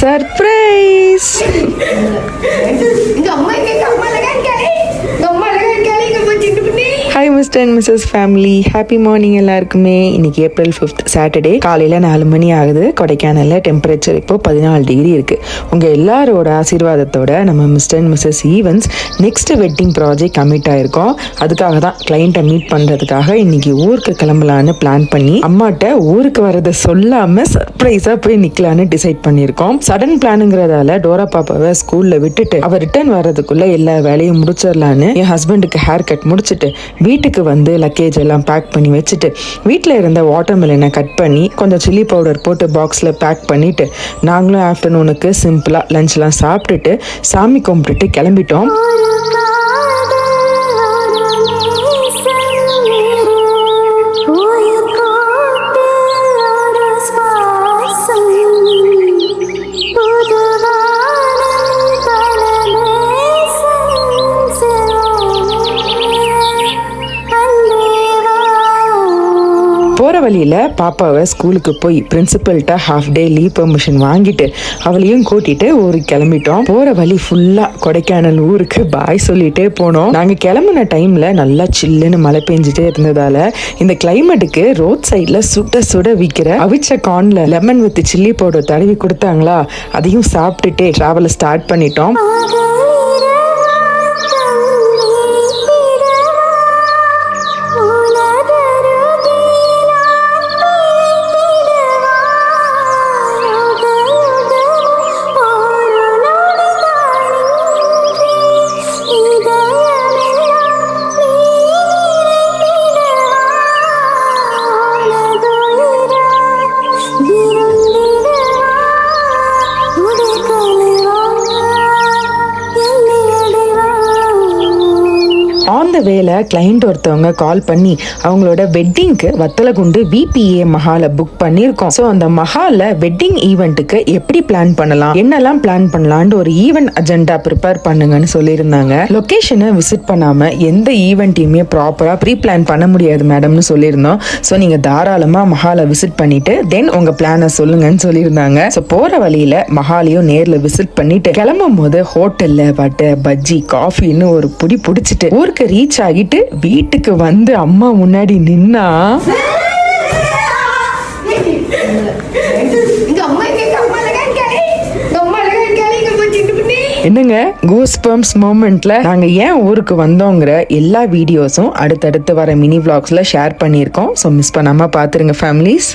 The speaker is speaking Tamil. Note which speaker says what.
Speaker 1: Surprise. Hi mister and missus family, happy morning எல்லாருக்குமே. இன்னைக்கு April 5th சாட்டர்டே, காலையில் 4 மணி ஆகுது. கொடைக்கானலில் டெம்பரேச்சர் இப்போ 14 டிகிரி இருக்குது. உங்கள் எல்லாரோட ஆசீர்வாதத்தோட நம்ம mister and missus Evans next wedding project commit ஆகிருக்கோம். அதுக்காக தான் கிளைண்ட்டை மீட் பண்ணுறதுக்காக இன்னைக்கு ஊருக்கு கிளம்பலான்னு பிளான் பண்ணி அம்மாட்ட ஊருக்கு வரதை சொல்லாமல் சர்ப்ரைஸாக போய் நிற்கலான்னு டிசைட் பண்ணியிருக்கோம். சடன் பிளானுங்கிறதால டோரா பாப்பாவை ஸ்கூலில் விட்டுட்டு அவர் ரிட்டர்ன் வர்றதுக்குள்ளே எல்லா வேலையும் முடிச்சிடலான்னு என் ஹஸ்பண்டுக்கு ஹேர் கட் முடிச்சுட்டு வீட்டுக்கு வந்து லக்கேஜ் எல்லாம் பேக் பண்ணி வச்சுட்டு வீட்டில் இருந்த வாட்டர் மெலனை கட் பண்ணி கொஞ்சம் சில்லி பவுடர் போட்டு பாக்ஸில் பேக் பண்ணிவிட்டு நாங்களும் ஆஃப்டர்நூனுக்கு சிம்பிளாக லஞ்ச்லாம் சாப்பிட்டுட்டு சாமி கும்பிட்டுட்டு கிளம்பிட்டோம். போகிற வழியில் பாப்பாவை ஸ்கூலுக்கு போய் பிரின்சிபல்கிட்ட ஹாஃப் டே லீவ் பெர்மிஷன் வாங்கிட்டு அவளையும் கூட்டிகிட்டு ஊருக்கு கிளம்பிட்டோம். போகிற வழி ஃபுல்லாக கொடைக்கானல் ஊருக்கு பாய் சொல்லிகிட்டே போனோம். நாங்கள் கிளம்புன டைமில் நல்லா சில்லுன்னு மழை பெஞ்சிட்டே இருந்ததால் இந்த கிளைமேட்டுக்கு ரோட் சைடில் சுட சுட விற்கிற அவிச்ச கார்னில் லெமன் வித் சில்லி பவுடர் தடவி கொடுத்தாங்களா, அதையும் சாப்பிட்டுட்டே ட்ராவலை ஸ்டார்ட் பண்ணிட்டோம். ஆன் த வேல கிளைண்ட் ஒருத்தவங்க கால் பண்ணி அவங்களோட வெட்டிங்க்கு வத்தலகுண்டு VPA மஹாலை புக் பண்ணியிருக்கோம். ஸோ அந்த மஹாலில் வெட்டிங் ஈவெண்ட்டுக்கு எப்படி பிளான் பண்ணலாம், என்னெல்லாம் பிளான் பண்ணலான்னு ஒரு ஈவெண்ட் அஜெண்டா ப்ரிப்பேர் பண்ணுங்கன்னு சொல்லியிருந்தாங்க. லொக்கேஷனை விசிட் பண்ணாமல் எந்த ஈவெண்ட்டையுமே ப்ராப்பராக ப்ரீ பிளான் பண்ண முடியாது மேடம்னு சொல்லியிருந்தோம். ஸோ நீங்கள் தாராளமாக மஹாலை விசிட் பண்ணிட்டு தென் உங்கள் பிளானை சொல்லுங்கன்னு சொல்லியிருந்தாங்க. ஸோ போகிற வழியில் மஹாலையும் நேரில் விசிட் பண்ணிட்டு கிளம்பும் போது ஹோட்டலில் வடை பஜ்ஜி காஃபின்னு ஒரு புடி பிடிச்சிட்டு ஊருக்கு ரீச் ஆகிட்டு வீட்டுக்கு வந்து அம்மா முன்னாடி நின்னா என்னங்க கூஸ்பம்ப்ஸ் மொமெண்ட்ல நாங்க ஏன் ஊருக்கு வந்தோங்கிற எல்லா வீடியோஸும் அடுத்தடுத்து வர மினி விளாக்ஸ்ல ஷேர் பண்ணியிருக்கோம். ஸோ மிஸ் பண்ணாம பாத்துருங்க ஃபேமிலிஸ்.